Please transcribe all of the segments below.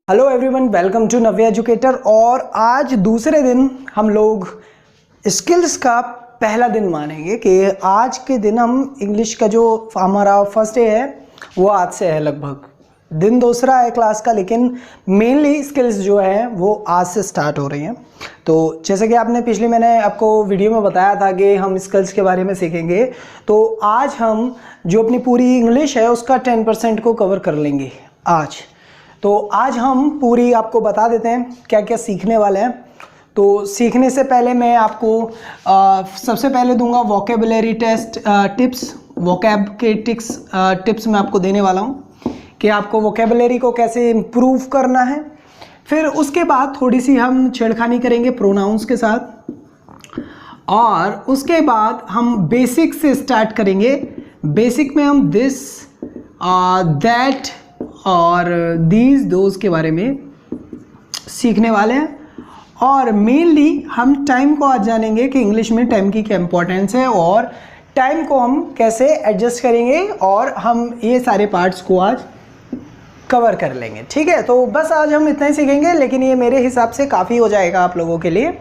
Hello everyone, welcome to Navya educator. और आज दूसरे दिन हम लोग स्किल्स का पहला दिन मानेंगे कि आज के दिन हम इंग्लिश का जो हमारा फर्स्ट डे है वो आज से है। लगभग दिन दूसरा है क्लास का, लेकिन मेनली स्किल्स जो है वो आज से स्टार्ट हो रही हैं। तो जैसे कि मैंने आपको वीडियो में बताया था कि हम स्किल्स के बारे में सीखेंगे, तो आज हम जो अपनी पूरी इंग्लिश है उसका 10% को कवर कर लेंगे आज। तो आज हम पूरी आपको बता देते हैं क्या क्या सीखने वाले हैं। तो सीखने से पहले मैं आपको सबसे पहले दूंगा वोकेबुलरी टेस्ट टिप्स। वोकैब के टिप्स मैं आपको देने वाला हूं कि आपको वोकेबुलरी को कैसे इम्प्रूव करना है। फिर उसके बाद थोड़ी सी हम छेड़खानी करेंगे प्रोनाउंस के साथ, और उसके बाद हम बेसिक से स्टार्ट करेंगे। बेसिक में हम दिस, दैट और दीज, दोज के बारे में सीखने वाले हैं। और मेनली हम टाइम को आज जानेंगे कि इंग्लिश में टाइम की क्या इंपॉर्टेंस है और टाइम को हम कैसे एडजस्ट करेंगे, और हम ये सारे पार्ट्स को आज कवर कर लेंगे। ठीक है, तो बस आज हम इतना ही सीखेंगे, लेकिन ये मेरे हिसाब से काफ़ी हो जाएगा आप लोगों के लिए।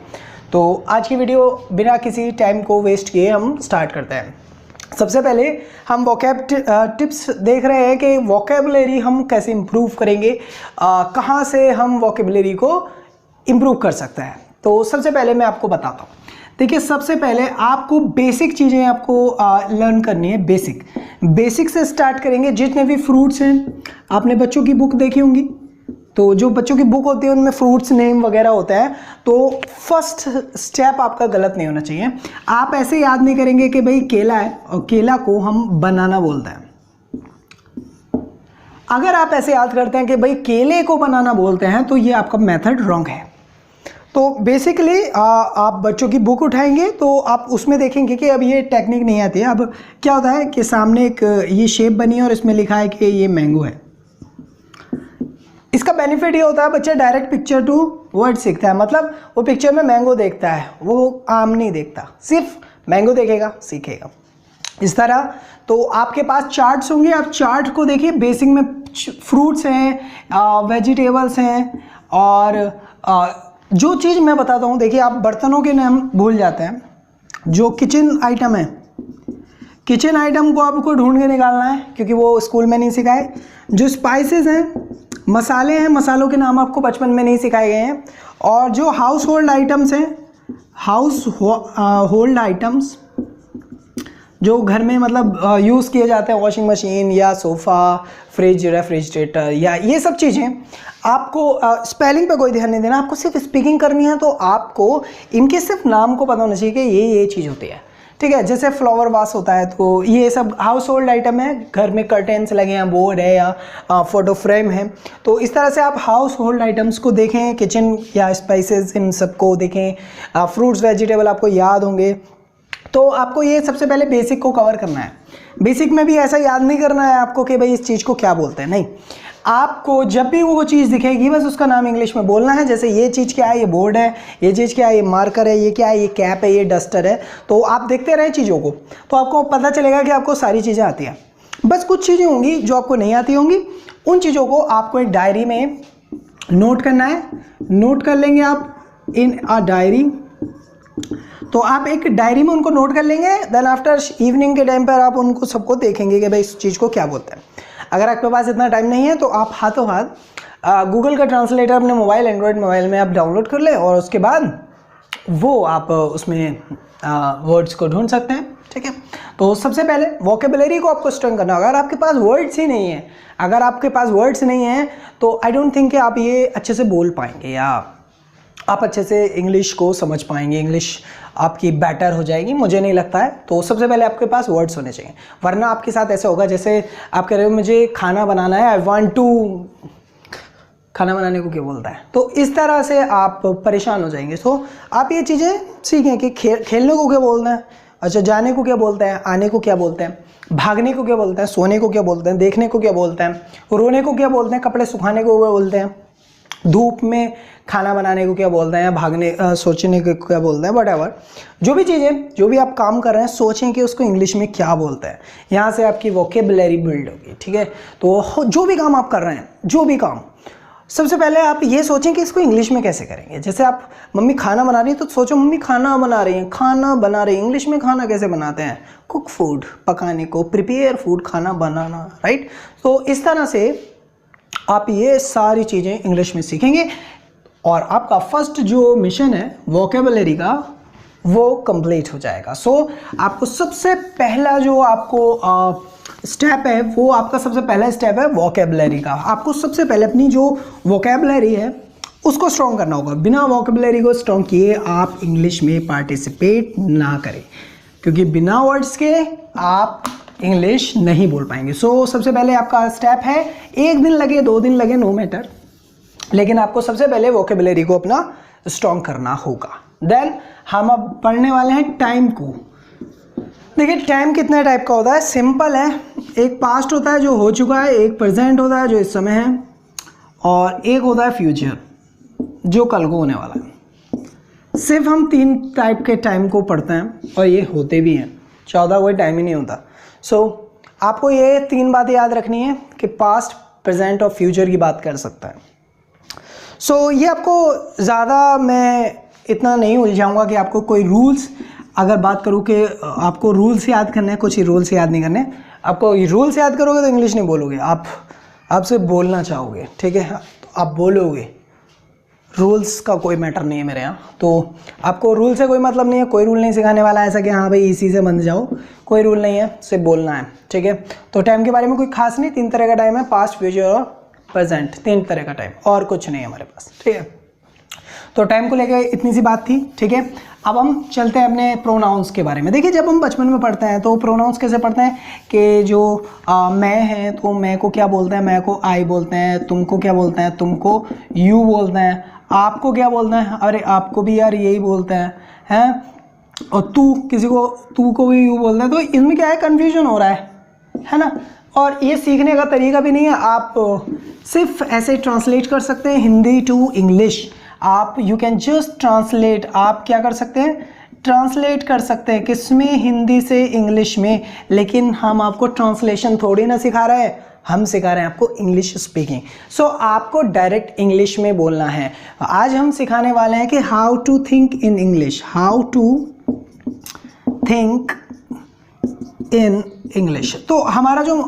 तो आज की वीडियो बिना किसी टाइम को वेस्ट किए हम स्टार्ट करते हैं। सबसे पहले हम वोकैब टिप्स देख रहे हैं कि वोकेबुलरी हम कैसे इम्प्रूव करेंगे, कहाँ से हम वोकेबुलरी को इम्प्रूव कर सकते हैं। तो सबसे पहले मैं आपको बताता हूँ। देखिए, सबसे पहले आपको बेसिक चीज़ें आपको लर्न करनी है। बेसिक से स्टार्ट करेंगे। जितने भी फ्रूट्स हैं, आपने बच्चों की बुक देखी होंगी, तो जो बच्चों की बुक होती है उनमें फ्रूट्स नेम वगैरह होता है। तो फर्स्ट स्टेप आपका गलत नहीं होना चाहिए। आप ऐसे याद नहीं करेंगे कि भाई केला है और केला को हम बनाना बोलते हैं। अगर आप ऐसे याद करते हैं कि भाई केले को बनाना बोलते हैं, तो ये आपका मेथड रॉन्ग है। तो बेसिकली आप बच्चों की बुक उठाएंगे तो आप उसमें देखेंगे कि अब ये टेक्निक नहीं आती है। अब क्या होता है कि सामने एक ये शेप बनी है और इसमें लिखा है कि ये मैंगो है। इसका बेनिफिट ये होता है, बच्चा डायरेक्ट पिक्चर टू वर्ड सीखता है। मतलब वो पिक्चर में मैंगो देखता है, वो आम नहीं देखता, सिर्फ मैंगो देखेगा, सीखेगा इस तरह। तो आपके पास चार्ट्स होंगे, आप चार्ट को देखिए। बेसिक में फ्रूट्स हैं, वेजिटेबल्स हैं, और जो चीज़ मैं बताता हूँ, देखिए आप बर्तनों के नाम भूल जाते हैं। जो किचन आइटम है, किचन आइटम को आपको ढूंढ के निकालना है, क्योंकि वो स्कूल में नहीं सिखाए। जो स्पाइसेस हैं, मसाले हैं, मसालों के नाम आपको बचपन में नहीं सिखाए गए हैं। और जो हाउस होल्ड आइटम्स हैं, हाउस होल्ड आइटम्स जो घर में मतलब यूज़ किए जाते हैं, वॉशिंग मशीन या सोफ़ा, फ्रिज, रेफ्रिजरेटर, या ये सब चीज़ें, आपको स्पेलिंग पे कोई ध्यान नहीं देना, आपको सिर्फ स्पीकिंग करनी है। तो आपको इनके सिर्फ नाम को पता होना चाहिए कि ये चीज़ होती है। ठीक है, जैसे फ्लावर वास होता है, तो ये सब हाउस होल्ड आइटम है। घर में कर्टेंस लगे हैं, बोर्ड है, या फोटो फ्रेम है। तो इस तरह से आप हाउस होल्ड आइटम्स को देखें, किचन या स्पाइसेस, इन सबको देखें। फ्रूट्स, वेजिटेबल आपको याद होंगे। तो आपको ये सबसे पहले बेसिक को कवर करना है। बेसिक में भी ऐसा याद नहीं करना है आपको कि भाई इस चीज़ को क्या बोलते हैं, नहीं। आपको जब भी वो चीज़ दिखेगी, बस उसका नाम इंग्लिश में बोलना है। जैसे ये चीज़ क्या है, ये बोर्ड है, ये चीज़ क्या है, ये मार्कर है, ये क्या है, ये कैप है, ये डस्टर है। तो आप देखते रहें चीज़ों को, तो आपको पता चलेगा कि आपको सारी चीज़ें आती हैं। बस कुछ चीज़ें होंगी जो आपको नहीं आती होंगी, उन चीज़ों को आपको एक डायरी में नोट करना है। नोट कर लेंगे आप इन अ डायरी। तो आप एक डायरी में उनको नोट कर लेंगे। देन आफ्टर इवनिंग के टाइम पर आप उनको सबको देखेंगे कि भाई इस चीज़ को क्या बोलते हैं। अगर आपके पास इतना टाइम नहीं है, तो आप हाथों हाथ गूगल का ट्रांसलेटर अपने मोबाइल, एंड्रॉयड मोबाइल में आप डाउनलोड कर लें, और उसके बाद वो आप उसमें वर्ड्स को ढूंढ सकते हैं। ठीक है, तो सबसे पहले वोकेबुलरी को आपको स्ट्रेंथ करना होगा। अगर आपके पास वर्ड्स ही नहीं है, तो आई डोंट थिंक कि आप ये अच्छे से बोल पाएंगे, या आप अच्छे से इंग्लिश को समझ पाएंगे, इंग्लिश आपकी बेटर हो जाएगी, मुझे नहीं लगता है। तो सबसे पहले आपके पास वर्ड्स होने चाहिए, वरना आपके साथ ऐसे होगा जैसे आप कह रहे हो मुझे खाना बनाना है, आई वांट टू, खाना बनाने को क्या बोलता है, तो इस तरह से आप परेशान हो जाएंगे। तो आप ये चीज़ें सीखें कि खेलने को क्या बोलते हैं, अच्छा जाने को क्या बोलते हैं, आने को क्या बोलते हैं, भागने को क्या बोलते हैं, सोने को क्या बोलते हैं, देखने को क्या बोलते हैं, रोने को क्या बोलते हैं, कपड़े सुखाने को क्या बोलते हैं, धूप में खाना बनाने को क्या बोलते हैं, या भागने सोचने को क्या बोलते हैं, व्हाटएवर। जो भी चीज़ें, जो भी आप काम कर रहे हैं, सोचें कि उसको इंग्लिश में क्या बोलते हैं। यहाँ से आपकी वोकेबुलरी बिल्ड होगी। ठीक है, तो जो भी काम आप कर रहे हैं, जो भी काम, सबसे पहले आप ये सोचें कि इसको इंग्लिश में कैसे करेंगे। जैसे आप मम्मी खाना बना रही है तो सोचो मम्मी खाना बना रही हैं, खाना बना रही है, इंग्लिश में खाना कैसे बनाते हैं, कुक फूड, पकाने को, प्रिपेयर फूड, खाना बनाना, राइट। तो इस तरह से आप ये सारी चीज़ें इंग्लिश में सीखेंगे और आपका फर्स्ट जो मिशन है वोकेबलरी का वो कंप्लीट हो जाएगा। सो आपको सबसे पहला जो आपको स्टेप है वो आपका सबसे पहला स्टेप है वोकेबलरी का। आपको सबसे पहले अपनी जो वोकेबलरी है उसको स्ट्रॉन्ग करना होगा। बिना वोकेबलरी को स्ट्रॉन्ग किए आप इंग्लिश में पार्टिसिपेट ना करें, क्योंकि बिना वर्ड्स के आप इंग्लिश नहीं बोल पाएंगे। सो सबसे पहले आपका स्टेप है, 1 दिन लगे 2 दिन लगे नो मैटर, लेकिन आपको सबसे पहले वोकेबलरी को अपना स्ट्रॉन्ग करना होगा। देन हम अब पढ़ने वाले हैं टाइम को। देखिए टाइम कितने टाइप का होता है, सिंपल है। एक पास्ट होता है जो हो चुका है, एक प्रेजेंट होता है जो इस समय है, और एक होता है फ्यूचर जो कल को होने वाला है। सिर्फ हम 3 टाइप के टाइम को पढ़ते हैं और ये होते भी हैं, 14 कोई टाइम ही नहीं होता। सो आपको ये 3 बातें याद रखनी है कि पास्ट, प्रेजेंट और फ्यूचर की बात कर सकता है। सो ये आपको ज़्यादा मैं इतना नहीं उलझाऊंगा कि आपको कोई रूल्स, अगर बात करूँ कि आपको रूल्स याद करने हैं, कुछ ही रूल्स याद नहीं करने। आपको रूल्स याद करोगे तो इंग्लिश नहीं बोलोगे, आप सिर्फ बोलना चाहोगे, ठीक है, तो आप बोलोगे। रूल्स का कोई मैटर नहीं है मेरे यहाँ, तो आपको रूल से कोई मतलब नहीं है, कोई रूल नहीं सिखाने वाला ऐसा कि हाँ भाई इसी से बंध जाओ, कोई रूल नहीं है, सिर्फ बोलना है, ठीक है। तो टाइम के बारे में कोई खास नहीं, 3 तरह का टाइम है, पास्ट, फ्यूचर और प्रेजेंट, 3 तरह का टाइम, और कुछ नहीं है हमारे पास, ठीक है। तो टाइम को लेकर इतनी सी बात थी, ठीक है। अब हम चलते हैं अपने प्रोनाउंस के बारे में। देखिए जब हम बचपन में पढ़ते हैं तो प्रोनाउंस कैसे पढ़ते हैं कि जो मैं है तो मैं को क्या बोलते हैं, मैं को आई बोलते हैं, तुमको क्या बोलते हैं, तुमको यू बोलते हैं, आपको क्या बोलते हैं, अरे आपको भी यार यही बोलते हैं, और तू, किसी को तू को भी यू बोलते हैं। तो इसमें क्या है, कन्फ्यूजन हो रहा है ना। और ये सीखने का तरीका भी नहीं है, आप सिर्फ ऐसे ट्रांसलेट कर सकते हैं हिंदी टू इंग्लिश। आप यू कैन जस्ट ट्रांसलेट, आप क्या कर सकते हैं, ट्रांसलेट कर सकते हैं, किसमें, हिंदी से इंग्लिश में। लेकिन हम आपको ट्रांसलेशन थोड़ी ना सिखा रहे हैं, हम सिखा रहे हैं आपको इंग्लिश स्पीकिंग। सो आपको डायरेक्ट इंग्लिश में बोलना है। आज हम सिखाने वाले हैं कि how to think in English, how to think in English. तो हमारा जो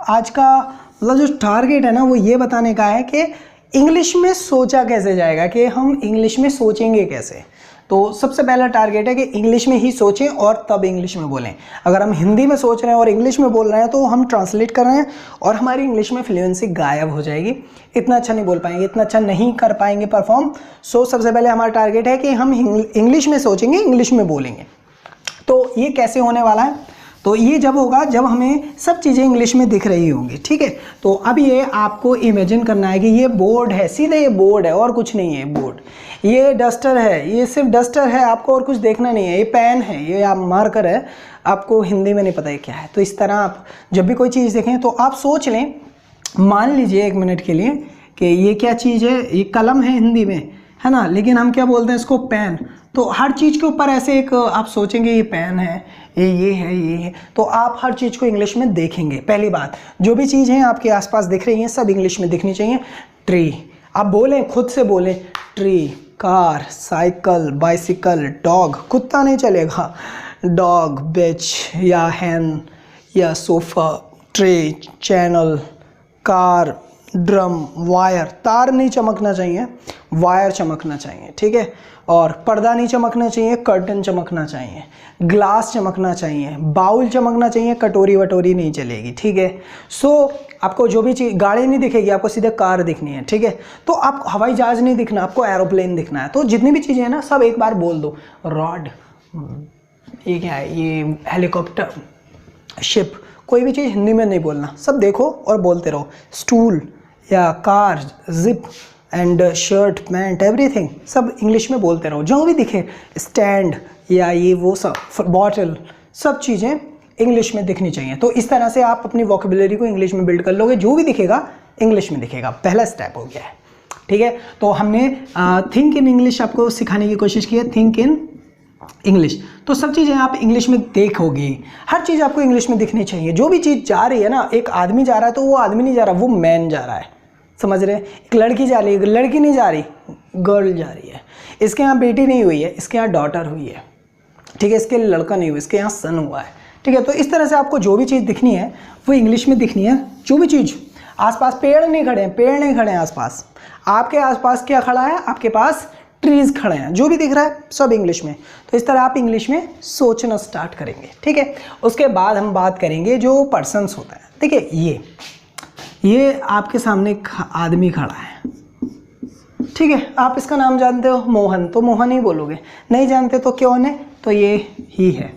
आज का मतलब जो टारगेट है ना वो ये बताने का है कि इंग्लिश में सोचा कैसे जाएगा, कि हम इंग्लिश में सोचेंगे कैसे। तो सबसे पहला टारगेट है कि इंग्लिश में ही सोचें और तब इंग्लिश में बोलें। अगर हम हिंदी में सोच रहे हैं और इंग्लिश में बोल रहे हैं तो हम ट्रांसलेट कर रहे हैं और हमारी इंग्लिश में फ्लुएंसी गायब हो जाएगी, इतना अच्छा नहीं बोल पाएंगे, इतना अच्छा नहीं कर पाएंगे परफॉर्म। सो सबसे पहले हमारा टारगेट है कि हम इंग्लिश में सोचेंगे, इंग्लिश में बोलेंगे। तो ये कैसे होने वाला है, तो ये जब होगा जब हमें सब चीज़ें इंग्लिश में दिख रही होंगी, ठीक है। तो अब ये आपको इमेजिन करना है कि ये बोर्ड है, सीधे ये बोर्ड है और कुछ नहीं है बोर्ड, ये डस्टर है, ये सिर्फ डस्टर है, आपको और कुछ देखना नहीं है, ये पेन है, ये आप मार्कर है, आपको हिंदी में नहीं पता है क्या है। तो इस तरह आप जब भी कोई चीज़ देखें तो आप सोच लें, मान लीजिए 1 मिनट के लिए कि ये क्या चीज़ है, ये कलम है हिंदी में, है ना, लेकिन हम क्या बोलते हैं इसको, पेन। तो हर चीज़ के ऊपर ऐसे एक आप सोचेंगे ये पेन है, ये है, ये है, तो आप हर चीज़ को इंग्लिश में देखेंगे। पहली बात, जो भी चीज़ें आपके आसपास दिख रही हैं सब इंग्लिश में दिखनी चाहिए। ट्री, आप बोलें, खुद से बोलें, tree, car, cycle, bicycle, dog, कुत्ता नहीं चलेगा, डॉग, बिच या हैन या sofa, tray, channel, car, drum, wire, तार नहीं चमकना चाहिए, वायर चमकना चाहिए, ठीक है। और पर्दा नहीं चमकना चाहिए, कर्टन चमकना चाहिए, ग्लास चमकना चाहिए, बाउल चमकना चाहिए, कटोरी वटोरी नहीं चलेगी, ठीक है। सो आपको जो भी चीज़, गाड़ी नहीं दिखेगी, आपको सीधे कार दिखनी है, ठीक है। तो आप हवाई जहाज़ नहीं दिखना, आपको एरोप्लेन दिखना है। तो जितनी भी चीज़ें हैं ना सब एक बार बोल दो। रॉड, ये क्या है, ये हेलीकॉप्टर, शिप, कोई भी चीज़ हिंदी में नहीं बोलना, सब देखो और बोलते रहो। स्टूल या car, zip and shirt, pant, everything सब इंग्लिश में बोलते रहो, जो भी दिखे, स्टैंड या ये वो सब, बॉटल, सब चीज़ें इंग्लिश में दिखनी चाहिए। तो इस तरह से आप अपनी वोकेबुलरी को इंग्लिश में बिल्ड कर लोगे, जो भी दिखेगा इंग्लिश में दिखेगा। पहला स्टेप हो गया है, ठीक है। तो हमने थिंक इन इंग्लिश आपको सिखाने की कोशिश की है, थिंक इन इंग्लिश। तो सब चीज़ें आप इंग्लिश में देखोगे, हर चीज़ आपको इंग्लिश में दिखनी चाहिए। जो भी चीज़ जा रही है ना, एक आदमी जा रहा है तो वो आदमी नहीं जा रहा, वो मैन जा रहा है, समझ रहे हैं? एक लड़की जा रही है, लड़की नहीं जा रही, गर्ल जा रही है। इसके यहाँ बेटी नहीं हुई है, इसके यहाँ डॉटर हुई है, ठीक है। इसके लड़का नहीं हुआ, इसके यहाँ सन हुआ है, ठीक है। तो इस तरह से आपको जो भी चीज़ दिखनी है वो इंग्लिश में दिखनी है। जो भी चीज़ आसपास, पेड़ नहीं खड़े हैं, पेड़ नहीं खड़े हैं आसपास, आपके आसपास क्या खड़ा है? आपके पास ट्रीज़ खड़े हैं। जो भी दिख रहा है सब इंग्लिश में। तो इस तरह आप इंग्लिश में सोचना स्टार्ट करेंगे, ठीक है। उसके बाद हम बात करेंगे जो पर्सन्स होता है। देखिए ये आपके सामने एक आदमी खड़ा है, ठीक है। आप इसका नाम जानते हो मोहन, तो मोहन ही बोलोगे। नहीं जानते तो कौन है? तो ये ही है।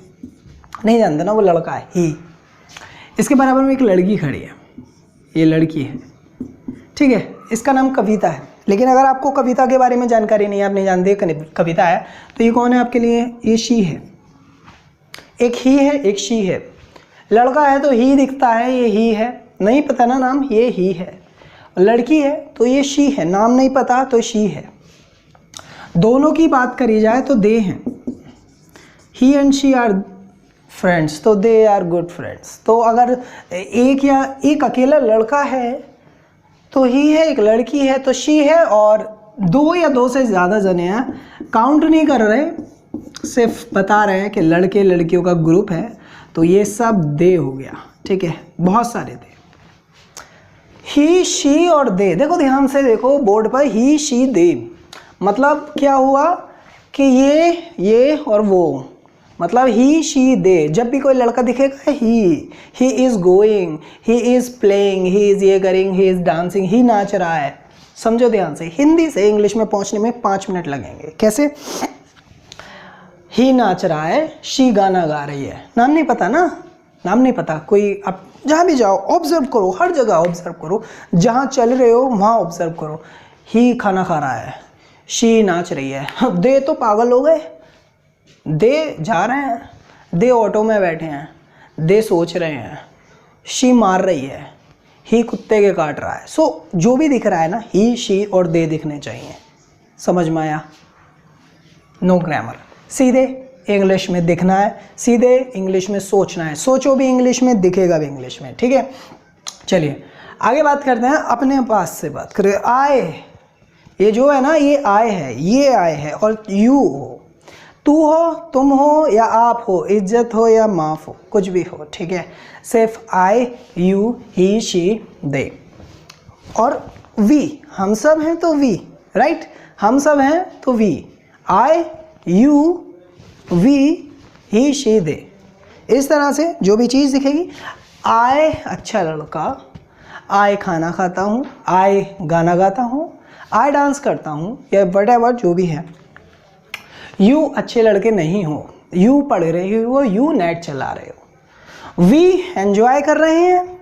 नहीं जानते ना, वो लड़का है, ही। इसके बराबर में एक लड़की खड़ी है, ये लड़की है, ठीक है। इसका नाम कविता है। लेकिन अगर आपको कविता के बारे में जानकारी नहीं है, आप नहीं जानते कविता है, तो ये कौन है आपके लिए? ये शी है। एक ही है, एक शी है। लड़का है तो ही दिखता है, ये ही है। नहीं पता ना नाम, ये ही है। लड़की है तो ये शी है, नाम नहीं पता तो शी है। दोनों की बात करी जाए तो दे हैं। ही एंड शी आर फ्रेंड्स, तो दे आर गुड फ्रेंड्स। तो अगर एक अकेला लड़का है तो ही है, एक लड़की है तो शी है, और दो या दो से ज़्यादा जने हैं, काउंट नहीं कर रहे, सिर्फ बता रहे हैं कि लड़के लड़कियों का ग्रुप है, तो ये सब दे हो गया, ठीक है। बहुत सारे दे। ही, शी और दे, देखो ध्यान से देखो बोर्ड पर, ही, शी, दे, मतलब क्या हुआ कि ये और वो, मतलब ही, शी, दे। जब भी कोई लड़का दिखेगा, he is going, he is playing, he is ये करिंग, ही इज़ डांसिंग, ही नाच रहा है। समझो ध्यान से, हिंदी से इंग्लिश में पहुंचने में 5 मिनट लगेंगे। कैसे? ही नाच रहा है, शी गाना गा रही है। नाम नहीं पता ना, नाम नहीं पता। कोई आप जहाँ भी जाओ ऑब्जर्व करो, हर जगह ऑब्जर्व करो, जहाँ चल रहे हो वहाँ ऑब्जर्व करो। ही खाना खा रहा है, शी नाच रही है। दे तो पागल हो गए, दे जा रहे हैं, दे ऑटो में बैठे हैं, दे सोच रहे हैं, शी मार रही है, ही कुत्ते के काट रहा है। सो जो भी दिख रहा है ना, ही, शी और दे दिखने चाहिए। समझ में आया? नो ग्रामर, सीधे इंग्लिश में दिखना है, सीधे इंग्लिश में सोचना है। सोचो भी इंग्लिश में, दिखेगा भी इंग्लिश में, ठीक है। चलिए आगे बात करते हैं, अपने पास से बात करें। आए, ये जो है ना, ये आए है, ये आए है, और यू हो, तू हो, तुम हो या आप हो, इज्जत हो या माफ हो, कुछ भी हो, ठीक है। सिर्फ आई, यू, ही, शी, दे और वी। हम सब हैं तो वी, राइट, हम सब हैं तो we. I, you, we, he, she, they. इस तरह से जो भी चीज़ दिखेगी, आए अच्छा लड़का, आए खाना खाता हूँ, आए गाना गाता हूँ, आए डांस करता हूँ, या व्हाटएवर जो भी है। यू अच्छे लड़के नहीं हो, यू पढ़ रहे हो, यू नेट चला रहे हो। वी एंजॉय कर रहे हैं,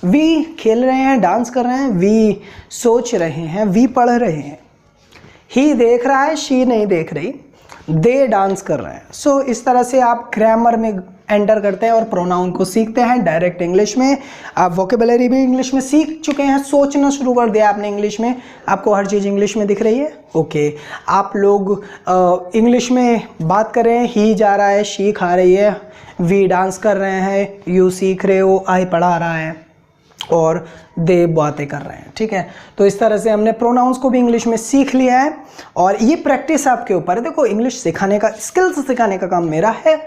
वी खेल रहे हैं, डांस कर रहे हैं, वी सोच रहे हैं, वी पढ़ रहे हैं। ही देख रहा है, शी नहीं देख रही, दे डांस कर रहे हैं। सो इस तरह से आप ग्रामर में एंटर करते हैं और प्रोनाउन को सीखते हैं डायरेक्ट इंग्लिश में। आप वोकेबुलरी भी इंग्लिश में सीख चुके हैं, सोचना शुरू कर दिया आपने इंग्लिश में, आपको हर चीज़ इंग्लिश में दिख रही है। ओके, आप लोग इंग्लिश में बात कर रहे हैं, ही जा रहा है, शी खा रही है, वी डांस कर रहे हैं, यू सीख रहे हो, आई पढ़ा रहा है, और दे बातें कर रहे हैं, ठीक है। तो इस तरह से हमने प्रोनाउंस को भी इंग्लिश में सीख लिया है, और ये प्रैक्टिस आपके ऊपर है। देखो, इंग्लिश सिखाने का, स्किल्स सिखाने का काम मेरा है,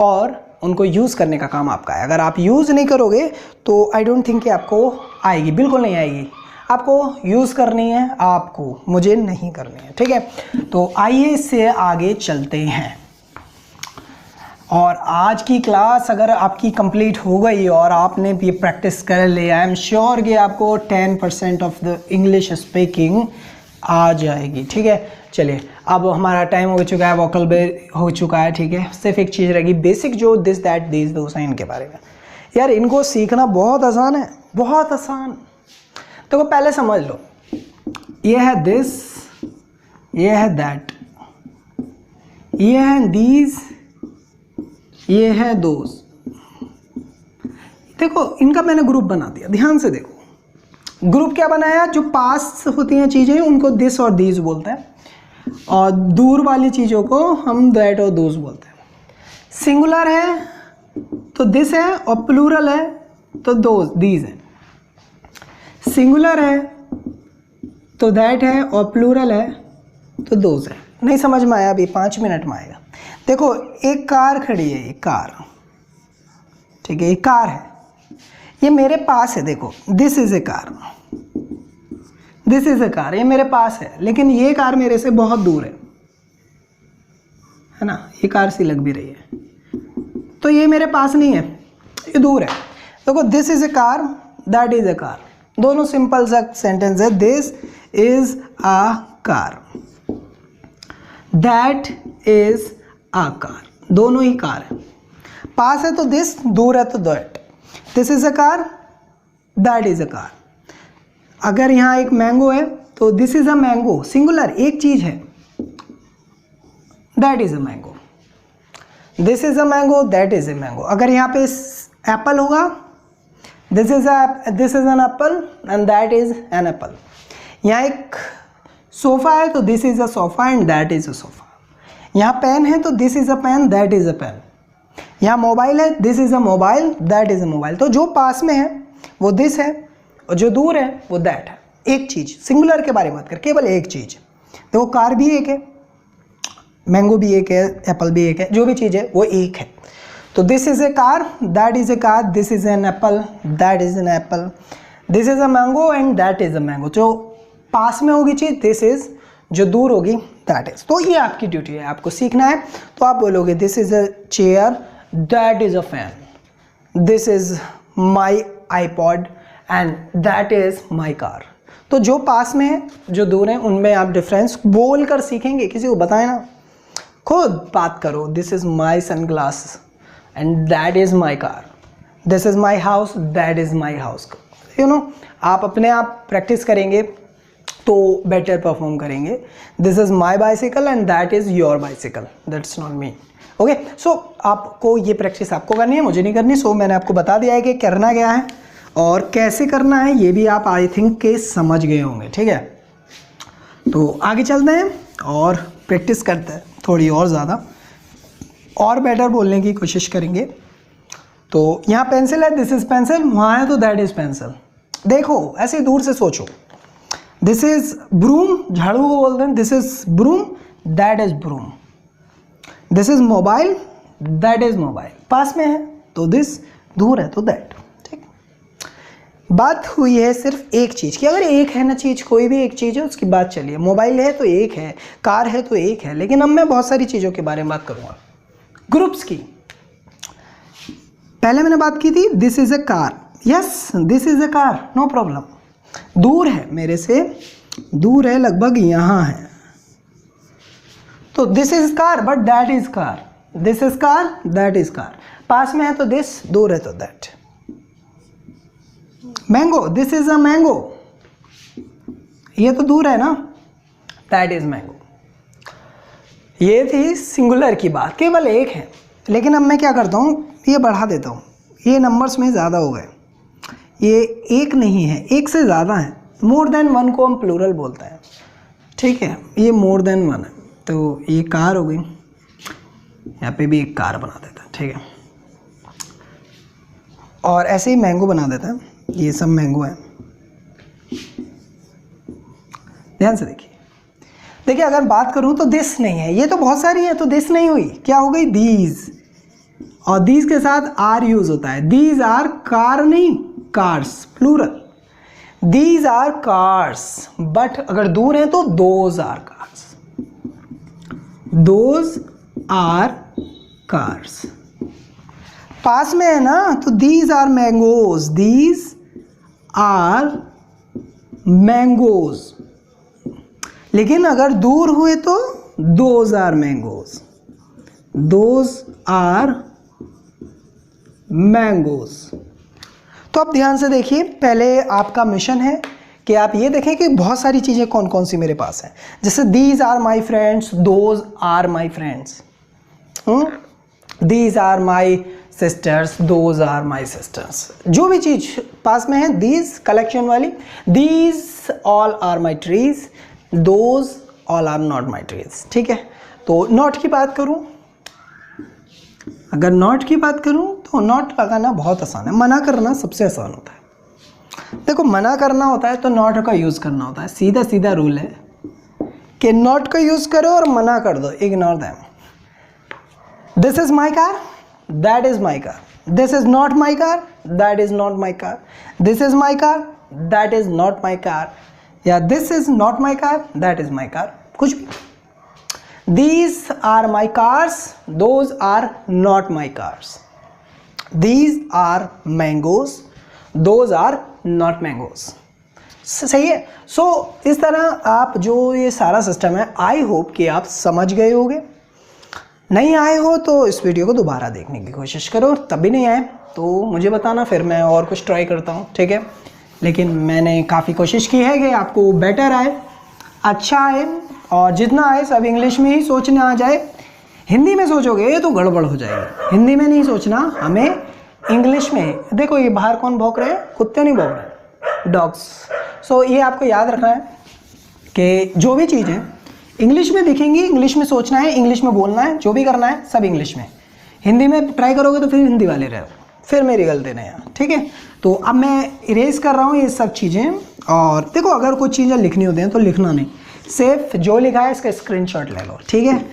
और उनको यूज़ करने का काम आपका है। अगर आप यूज़ नहीं करोगे तो आई डोंट थिंक कि आपको आएगी, बिल्कुल नहीं आएगी। आपको यूज़ करनी है, आपको, मुझे नहीं करनी है, ठीक है। तो आइए इससे आगे चलते हैं। और आज की क्लास अगर आपकी कंप्लीट हो गई और आपने भी प्रैक्टिस कर लिया, आई एम श्योर कि आपको 10% ऑफ द इंग्लिश स्पीकिंग आ जाएगी, ठीक है। चलिए, अब हमारा टाइम हो चुका है, वोकैबुलरी हो चुका है, ठीक है। सिर्फ एक चीज़ रहेगी बेसिक, जो दिस दैट दीज दोस हैं, इनके बारे में। यार इनको सीखना बहुत आसान है, बहुत आसान। तो पहले समझ लो, ये है दिस, ये है दैट, ये है दीज, ये है दोस। देखो, इनका मैंने ग्रुप बना दिया, ध्यान से देखो। ग्रुप क्या बनाया? जो पास होती हैं चीज़ें उनको दिस और दीज बोलते हैं, और दूर वाली चीज़ों को हम दैट और दोस बोलते हैं। सिंगुलर है तो दिस है, और प्लूरल है तो दोस, दीज है। सिंगुलर है तो दैट है और प्लूरल है तो दोज है। नहीं समझ में आया? अभी 5 मिनट में आएगा। देखो एक कार खड़ी है, एक कार, ठीक है, एक कार है, ये मेरे पास है। देखो this is a car, this is a car, ये मेरे पास है, लेकिन ये कार मेरे से बहुत दूर है ना, ये कार सी लग भी रही है, तो ये मेरे पास नहीं है, ये दूर है। देखो this is a car, that is a car, दोनों सिंपल सा सेंटेंस है। This is a car, that is a car, दोनों ही कार है। पास है तो दिस, दूर है तो that. This is a car, that is a car. अगर यहाँ एक मैंगो है तो this is a mango, singular, एक चीज है, that is a mango. This is a mango, that is a mango. अगर यहाँ पे एप्पल होगा, this is an apple and that is an apple. यहाँ एक सोफा है तो this is a sofa and that is a sofa. यहाँ pen है तो this is a pen, that is a pen. यहाँ मोबाइल है, this is a mobile, that is a mobile. तो जो पास में है वो दिस है और जो दूर है वो दैट है। एक चीज, सिंगुलर के बारे में बात कर, केवल एक चीज। देखो कार भी एक है, मैंगो भी एक है, एप्पल भी एक है, जो भी चीज़ है वो एक है। तो this is a car, that is a car, this is an apple, that is an apple, this is a mango and that is a mango. जो पास में होगी चीज़ दिस इज, जो दूर होगी दैट इज। तो ये आपकी ड्यूटी है, आपको सीखना है। तो आप बोलोगे this is a chair, that is a fan, this is my iPod and that is my car. तो जो पास में है, जो दूर है, उनमें आप डिफरेंस बोल कर सीखेंगे, किसी को बताएं ना, खुद बात करो। This is my sunglass and that is my car, this is my house, that is my house. You know, आप अपने आप प्रैक्टिस करेंगे तो बेटर परफॉर्म करेंगे। This is my bicycle and that is your bicycle, that's not me. Okay, so आपको ये practice आपको करनी है, मुझे नहीं करनी। सो मैंने आपको बता दिया है कि करना क्या है और कैसे करना है, ये भी आप आई थिंक के समझ गए होंगे। ठीक है, तो आगे चलते हैं और प्रैक्टिस करते हैं थोड़ी और ज़्यादा, और बेटर बोलने की कोशिश करेंगे। तो यहाँ पेंसिल है, दिस इज पेंसिल, वहाँ है तो दैट इज पेंसिल। देखो ऐसे दूर से सोचो। दिस इज ब्रूम, झाड़ू को बोलते हैं, this is broom, that is broom. This is mobile, that is mobile. पास में है तो दिस, दूर है तो दैट। ठीक, बात हुई है सिर्फ एक चीज़ की। अगर एक है ना चीज़, कोई भी एक चीज़ है, उसकी बात चलिए। मोबाइल है तो एक है, कार है तो एक है, लेकिन अब मैं बहुत सारी चीज़ों के बारे में बात करूँगा, ग्रुप्स की। पहले मैंने बात की थी this is a car, yes this is a car, no problem. दूर है, मेरे से दूर है, लगभग यहाँ है, तो this is car but that is car, this is car, that is car. पास में है तो दिस, दूर है तो that. Mango, this is a mango, ये तो दूर है ना, दैट इज मैंगो। ये थी सिंगुलर की बात, केवल एक है। लेकिन अब मैं क्या करता हूँ, ये बढ़ा देता हूँ, ये नंबर्स में ज़्यादा हो गए, ये एक नहीं है, एक से ज़्यादा है। मोर देन वन को हम प्लूरल बोलते हैं। ठीक है, ये मोर देन वन है, तो ये कार हो गई, यहाँ पे भी एक कार बना देता है। ठीक है, और ऐसे ही मैंगो बना देता है, ये सब मैंगो है। ध्यान से देखिए, देखिए अगर बात करूँ तो दिस नहीं है, ये तो बहुत सारी है, तो दिस नहीं हुई, क्या हो गई, दीज। और दीज के साथ आर यूज होता है। दीज आर, कार नहीं, cars, plural. These are cars, but अगर दूर है तो those are cars, those are cars. पास में है ना तो these are mangoes, these are mangoes. लेकिन अगर दूर हुए तो those are mangoes, those are mangoes. तो आप ध्यान से देखिए, पहले आपका मिशन है कि आप ये देखें कि बहुत सारी चीज़ें कौन कौन सी मेरे पास हैं। जैसे these are my friends, those are my friends, these are my sisters, those are my sisters. जो भी चीज़ पास में है, दीज कलेक्शन वाली, these all are my trees, those all are not my trees. ठीक है, तो नॉट की बात करूँ, अगर नॉट की बात करूं तो नॉट लगाना बहुत आसान है, मना करना सबसे आसान होता है। देखो मना करना होता है तो नॉट का यूज़ करना होता है, सीधा सीधा रूल है कि नॉट का यूज़ करो और मना कर दो, ignore them. This is my car, that is my car, this is not my car, that is not my car, this is my car, that is not my car, या this is not my car, that is my car, कुछ भी। These are my cars, those are not my cars. These are mangoes, those are not mangoes. सही है। सो इस तरह आप जो ये सारा सिस्टम है, आई होप कि आप समझ गए होंगे। नहीं आए हो तो इस वीडियो को दोबारा देखने की कोशिश करो, तब भी नहीं आए तो मुझे बताना, फिर मैं और कुछ ट्राई करता हूँ, ठीक है। लेकिन मैंने काफ़ी कोशिश की है कि आपको बेटर आए, अच्छा आए, और जितना आए सब इंग्लिश में ही सोचने आ जाए। हिंदी में सोचोगे तो गड़बड़ हो जाएगी, हिंदी में नहीं सोचना, हमें इंग्लिश में। देखो ये बाहर कौन भौंक रहे हैं, कुत्ते नहीं भौंक रहे, डॉग्स। सो ये आपको याद रखना है कि जो भी चीज़ें इंग्लिश में दिखेंगी, इंग्लिश में सोचना है, इंग्लिश में बोलना है, जो भी करना है सब इंग्लिश में। हिंदी में ट्राई करोगे तो फिर हिंदी वाले रहो, फिर मेरी गलती नहीं है, ठीक है। तो अब मैं इरेज कर रहा हूँ ये सब चीज़ें। और देखो अगर कुछ चीज़ें लिखनी होती हैं तो लिखना नहीं, सिर्फ जो लिखा है इसका स्क्रीनशॉट ले लो, ठीक है।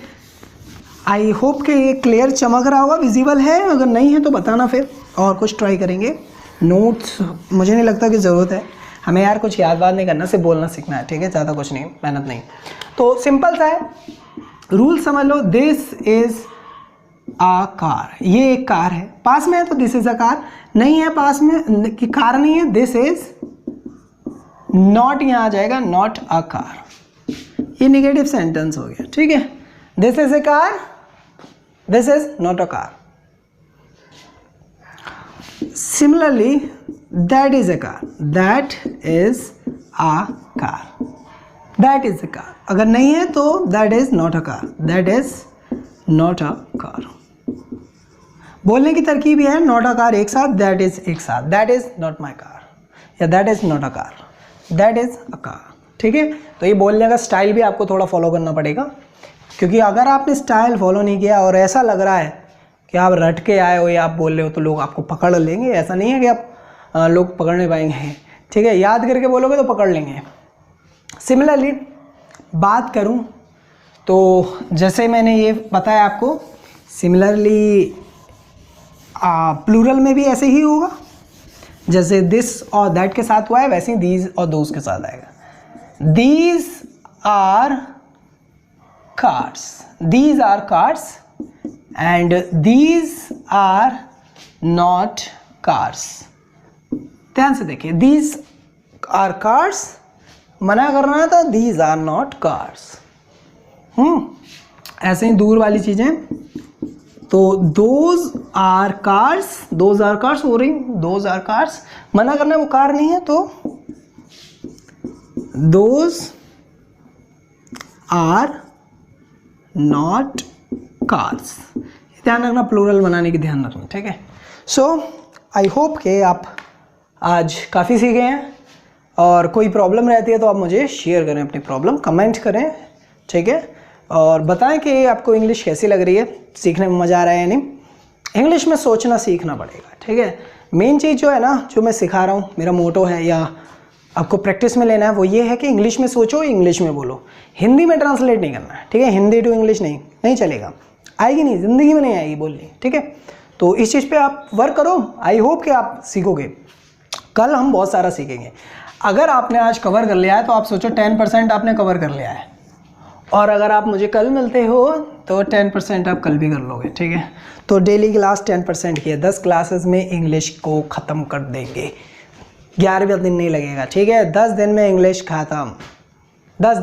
आई होप कि ये क्लियर चमक रहा होगा, विजिबल है, अगर नहीं है तो बताना, फिर और कुछ ट्राई करेंगे। नोट्स मुझे नहीं लगता कि ज़रूरत है, हमें यार कुछ याद बात नहीं करना, सिर्फ बोलना सीखना है, ठीक है, ज़्यादा कुछ नहीं, मेहनत नहीं। तो सिंपल सा है, रूल समझ लो। दिस इज़ आ कार, ये एक कार है, पास में है तो दिस इज़ अ कार, नहीं है पास में कि कार नहीं है, दिस इज़ नॉट, यहाँ आ जाएगा नॉट अ कार, ये नेगेटिव सेंटेंस हो गया, ठीक है। This is a car, this is not a car. Similarly that is a car, that is a car, that is a car, अगर नहीं है तो that is not a car, that is not a car. बोलने की तरकीब ये है, not a car एक साथ, दैट इज एक साथ, that is not my car, या that is not a car, that is a car, ठीक है। तो ये बोलने का स्टाइल भी आपको थोड़ा फॉलो करना पड़ेगा, क्योंकि अगर आपने स्टाइल फॉलो नहीं किया और ऐसा लग रहा है कि आप रट के आए हो या आप बोल रहे हो तो लोग आपको पकड़ लेंगे, ऐसा नहीं है कि आप लोग पकड़ नहीं पाएंगे, ठीक है। याद करके बोलोगे तो पकड़ लेंगे। सिमिलरली बात करूं तो जैसे मैंने ये बताया आपको, सिमिलरली प्लूरल में भी ऐसे ही होगा, जैसे दिस और दैट के साथ हुआ है वैसे ही दीज और दोज के साथ आएगा। These are cars, these are cars and these are not cars। ध्यान से देखिए, these are cars मना करना था, these are not cars। ऐसे ही दूर वाली चीज़ें, तो those are cars, those are cars हो रही, those are cars मना करना, वो कार नहीं है तो those are not cars। ध्यान रखना, प्लूरल बनाने की ध्यान रखना, ठीक है। सो आई होप कि आप आज काफ़ी सीखे हैं, और कोई प्रॉब्लम रहती है तो आप मुझे शेयर करें, अपनी प्रॉब्लम कमेंट करें, ठीक है। और बताएं कि आपको इंग्लिश कैसी लग रही है, सीखने में मज़ा आ रहा है या नहीं। इंग्लिश में सोचना सीखना पड़ेगा, ठीक है। मेन चीज़ जो है ना, जो मैं सिखा रहा हूँ, मेरा मोटो है या आपको प्रैक्टिस में लेना है, वो ये है कि इंग्लिश में सोचो, इंग्लिश में बोलो, हिंदी में ट्रांसलेट नहीं करना है, ठीक है। हिंदी टू इंग्लिश नहीं चलेगा, आएगी नहीं, ज़िंदगी में नहीं आएगी बोलनी, ठीक है। तो इस चीज़ पे आप वर्क करो, आई होप कि आप सीखोगे। कल हम बहुत सारा सीखेंगे। अगर आपने आज कवर कर लिया है तो आप सोचो 10% आपने कवर कर लिया है, और अगर आप मुझे कल मिलते हो तो 10% आप कल भी कर लोगे, ठीक है। तो डेली क्लास 10% की है, 10 क्लासेस में इंग्लिश को ख़त्म कर देंगे, 11वें दिन नहीं लगेगा, ठीक है। 10 दिन में इंग्लिश ख़त्म, 10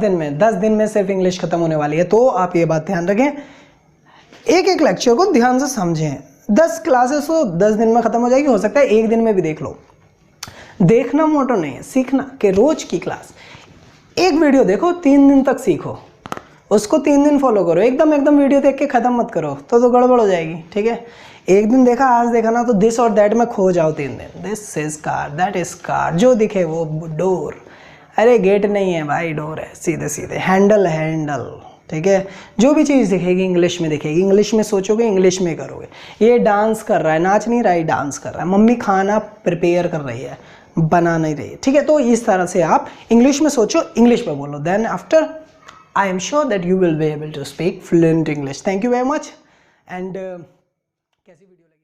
दिन में सिर्फ इंग्लिश ख़त्म होने वाली है। तो आप ये बात ध्यान रखें, एक एक लेक्चर को ध्यान से समझें। 10 क्लासेस को 10 दिन में ख़त्म हो जाएगी, हो सकता है एक दिन में भी देख लो। देखना मोटो नहीं है, सीखना कि रोज़ की क्लास एक वीडियो देखो, 3 दिन तक सीखो, उसको 3 दिन फॉलो करो। एकदम वीडियो देख के ख़त्म मत करो, तो गड़बड़ हो जाएगी, ठीक है। एक दिन देखा, आज देखा ना, तो दिस और दैट में खो जाओ 3 दिन। This is car, that is car, जो दिखे वो डोर, अरे गेट नहीं है भाई, डोर है, सीधे सीधे, हैंडल हैंडल, ठीक है। जो भी चीज़ दिखेगी इंग्लिश में दिखेगी, इंग्लिश में सोचोगे, इंग्लिश में करोगे। ये डांस कर रहा है, नाच नहीं रहा है, डांस कर रहा है। मम्मी खाना प्रिपेयर कर रही है, बना नहीं रही, ठीक है। तो इस तरह से आप इंग्लिश में सोचो, इंग्लिश में बोलो, then after I am sure that you will be able to speak fluent English. Thank you very much. And कैसी वीडियो लगी?